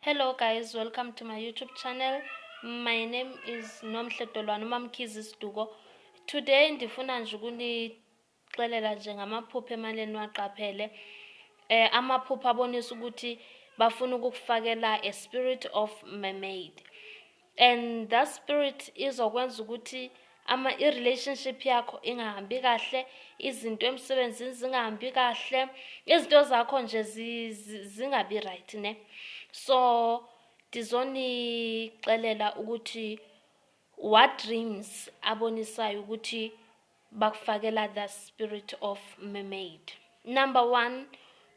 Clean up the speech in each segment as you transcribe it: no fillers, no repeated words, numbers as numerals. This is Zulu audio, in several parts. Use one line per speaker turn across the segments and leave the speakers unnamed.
Hello guys, welcome to my YouTube channel. My name is Nomhle Dolwana Mamkhize Siduko. Today ndifuna nje ukunixelela nje ngamaphupho emaleni waqaphele. Amaphupho abonisa ukuthi bafuna ukukufakela a spirit of mermaid. And that spirit izokwenza ukuthi i-relationship yakho ingahambi kahle, izinto emsebenzini zingahambi kahle, izinto zakho nje zingabi right ne. So ndizonixelela ukuthi what dreams abonisayo ukuthi bakufakela the spirit of mermaid. Number 1,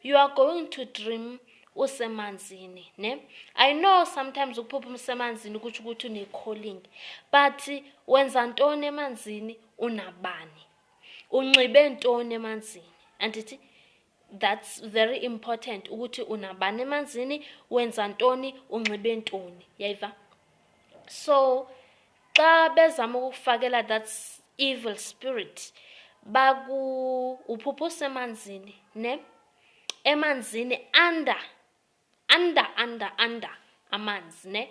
you are going to dream usemanzini ne. I know sometimes ukuphupha usemanzini kuthi ukuthi une-calling, but wenza ntoni emanzini, unabani, unxibe ntoni emanzini, andithi that's very important ukuthi unabani emanzini, wenza ntoni, unxibe ntoni, yayiva. So xa bezama ukufakela that evil spirit uphupha usemanzini ne, emanzini under amanzi ne.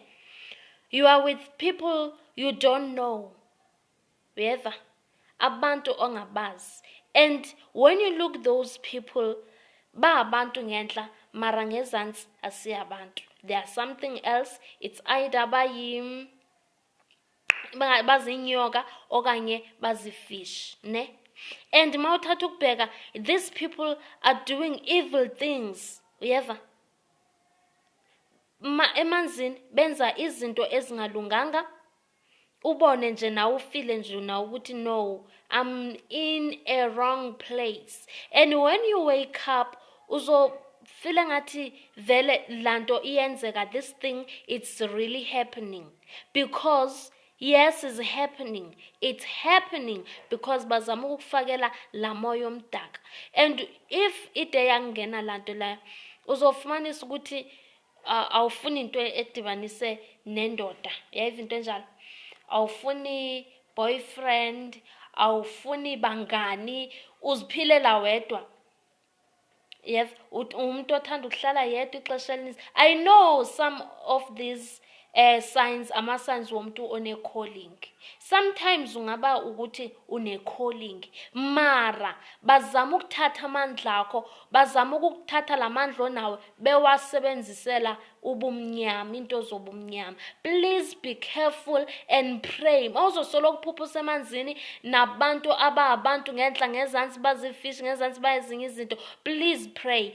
You are with people you don't know, uyeva, abantu ongabazi, and when you look those people abantu ngenhla mara ngezantsi asiyabantu, they are something else. It's either bazinyoka okanye bazifish ne. And mawuthatha ukubheka, these people are doing evil things, uyeva. Emanzini benza izinto ezingalunganga, ubone nje nawe ufile nje nawe ukuthi no, I'm in a wrong place. And when you wake up uzofila ngathi vele lanto iyenzeka, this thing it's really happening, because yes, it's happening. It's happening because bazama ukufakela la moya omdaka. And if ide yangena lanto la, uzofumanisa ukuthi awufuni into edibanise nendoda, yayiva into enjalo. Awufuni boyfriend, awufuni bangani, uziphilela wedwa. Yes, umuntu othanda ukuhlala yedwa ixesha elininzi. I know some of these signs, ama-signs womuntu one-calling. Sometimes ungaba ukuthi une-calling, mara bazama ukuthatha amandla akho, bazama ukuthatha la mandla onawe bewasebenzisela ubumnyama, into zobumnyama. Please be careful and pray. Mawuzosolo ukuphupha usemanzini nabantu abantu ngenhla ngezantsi bazifish, ngezantsi bayezinye izinto, please pray.